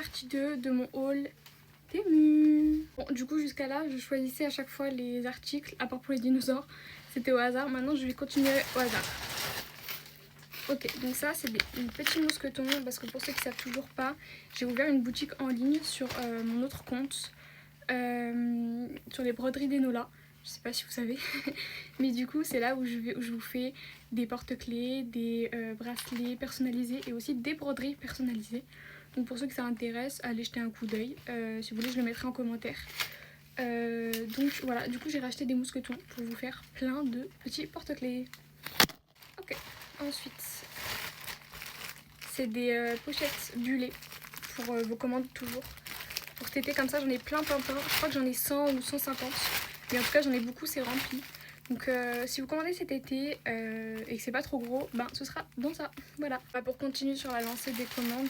partie 2 de mon haul Temu. Bon, du coup jusqu'à là je choisissais à chaque fois les articles, à part pour les dinosaures, c'était au hasard. Maintenant je vais continuer au hasard. Ok, donc ça c'est des petits mousquetons, parce que pour ceux qui savent toujours pas, j'ai ouvert une boutique en ligne sur mon autre compte, sur les broderies d'Enola. Je sais pas si vous savez, mais du coup c'est là où je vous fais des porte-clés, des bracelets personnalisés et aussi des broderies personnalisées. Donc pour ceux que ça intéresse, allez jeter un coup d'œil. Si vous voulez, je le mettrai en commentaire. Donc voilà, du coup j'ai racheté des mousquetons pour vous faire plein de petits porte-clés. Ok, ensuite c'est des pochettes bullées pour vos commandes toujours. Pour cet été comme ça j'en ai plein. Je crois que j'en ai 100 ou 150. Mais en tout cas j'en ai beaucoup, c'est rempli. Donc si vous commandez cet été et que c'est pas trop gros, ben ce sera dans ça. Voilà. Pour continuer sur la lancée des commandes,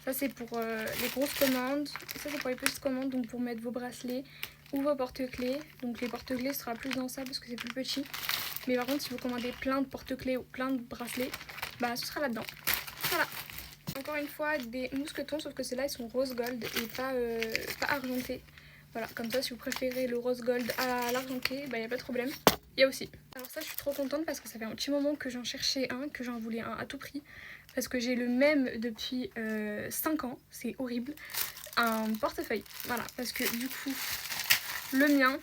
ça c'est pour les grosses commandes. Et ça c'est pour les petites commandes, donc pour mettre vos bracelets ou vos porte-clés. Donc les porte-clés ce sera plus dans ça parce que c'est plus petit. Mais par contre si vous commandez plein de porte-clés ou plein de bracelets, bah ce sera là-dedans. Voilà. Encore une fois des mousquetons, sauf que ceux-là ils sont rose gold et pas argentés. Voilà, comme ça si vous préférez le rose gold à l'argenté, bah y a pas de problème. Il y a aussi. Alors ça je suis trop contente parce que ça fait un petit moment que j'en cherchais un, que j'en voulais un à tout prix. Parce que j'ai le même depuis 5 ans, c'est horrible. Un portefeuille, voilà, parce que du coup le mien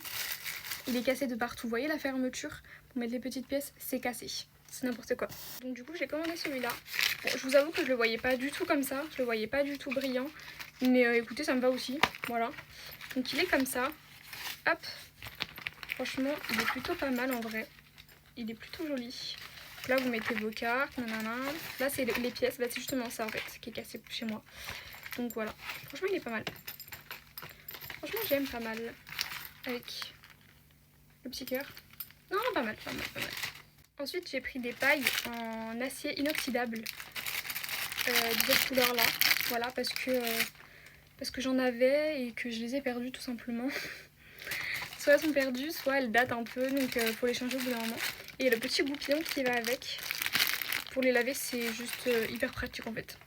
il est cassé de partout. Vous voyez la fermeture pour mettre les petites pièces, c'est cassé. C'est n'importe quoi. Donc du coup j'ai commandé celui-là. Bon, je vous avoue que je le voyais pas du tout comme ça, je le voyais pas du tout brillant. Mais écoutez, ça me va aussi, voilà. Donc il est comme ça, hop. Franchement il est plutôt pas mal en vrai. Il est plutôt joli. Donc là vous mettez vos cartes, nanana. Là c'est les pièces, bah c'est justement ça en fait qui est cassé chez moi. Donc voilà, franchement il est pas mal. Franchement j'aime pas mal. Avec le petit cœur. Non, pas mal. Ensuite j'ai pris des pailles en acier inoxydable de cette couleur là. Voilà, parce que j'en avais et que je les ai perdues tout simplement. Soit elles sont perdues, soit elles datent un peu, donc faut les changer au bout d'un moment. Et il y a le petit goupillon qui va avec. Pour les laver c'est juste hyper pratique en fait.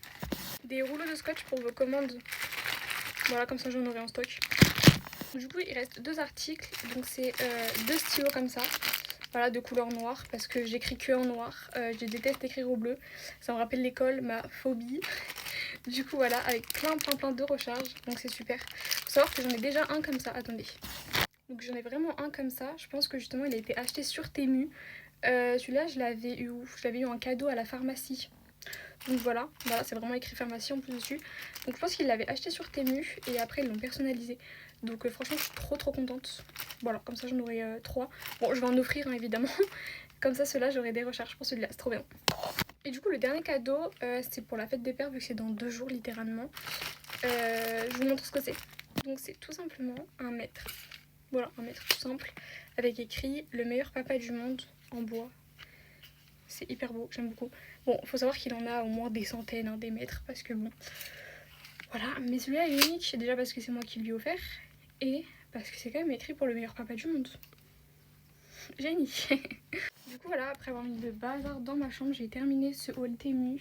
Des rouleaux de scotch pour vos commandes. Voilà, comme ça j'en aurai en stock. Du coup il reste 2 articles, donc c'est 2 stylos comme ça. Voilà, de couleur noire, parce que j'écris que en noir. Je déteste écrire au bleu. Ça me rappelle l'école, ma phobie. Du coup voilà, avec plein de recharge, donc c'est super. Faut savoir que j'en ai déjà un comme ça, attendez. Donc j'en ai vraiment un comme ça, je pense que justement il a été acheté sur Temu. Celui-là je l'avais eu où? Je l'avais eu en cadeau à la pharmacie. Donc voilà, c'est vraiment écrit pharmacie en plus dessus. Donc je pense qu'ils l'avaient acheté sur Temu et après ils l'ont personnalisé. Donc franchement je suis trop contente. Voilà, comme ça j'en aurai 3. Bon je vais en offrir hein, évidemment. Comme ça ceux-là j'aurai des recharges pour celui-là, c'est trop bien. Et du coup le dernier cadeau c'est pour la fête des pères vu que c'est dans 2 jours littéralement. Je vous montre ce que c'est. Donc c'est tout simplement un mètre. Voilà, un mètre tout simple. Avec écrit le meilleur papa du monde en bois. C'est hyper beau, j'aime beaucoup. Bon, faut savoir qu'il en a au moins des centaines, hein, des mètres, parce que bon... Voilà, mais celui-là est unique, déjà parce que c'est moi qui lui ai offert, et parce que c'est quand même écrit pour le meilleur papa du monde. Génie. Du coup, voilà, après avoir mis le bazar dans ma chambre, j'ai terminé ce haul Temu.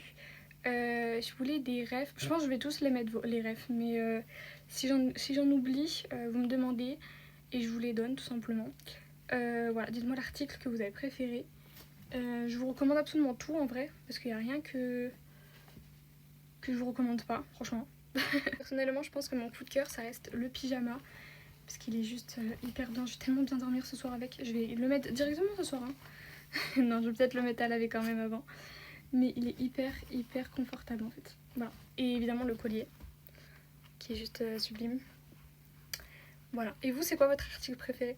Je voulais des refs, je pense que je vais tous les mettre, les refs, mais si j'en oublie, vous me demandez, et je vous les donne tout simplement. Voilà, dites-moi l'article que vous avez préféré. Je vous recommande absolument tout en vrai, parce qu'il n'y a rien que je vous recommande pas, franchement. Personnellement, je pense que mon coup de cœur, ça reste le pyjama, parce qu'il est juste hyper bien. Je vais tellement bien dormir ce soir avec. Je vais le mettre directement ce soir. Hein. Non, je vais peut-être le mettre à laver quand même avant. Mais il est hyper confortable en fait. Voilà. Et évidemment le collier, qui est juste sublime. Voilà. Et vous, c'est quoi votre article préféré ?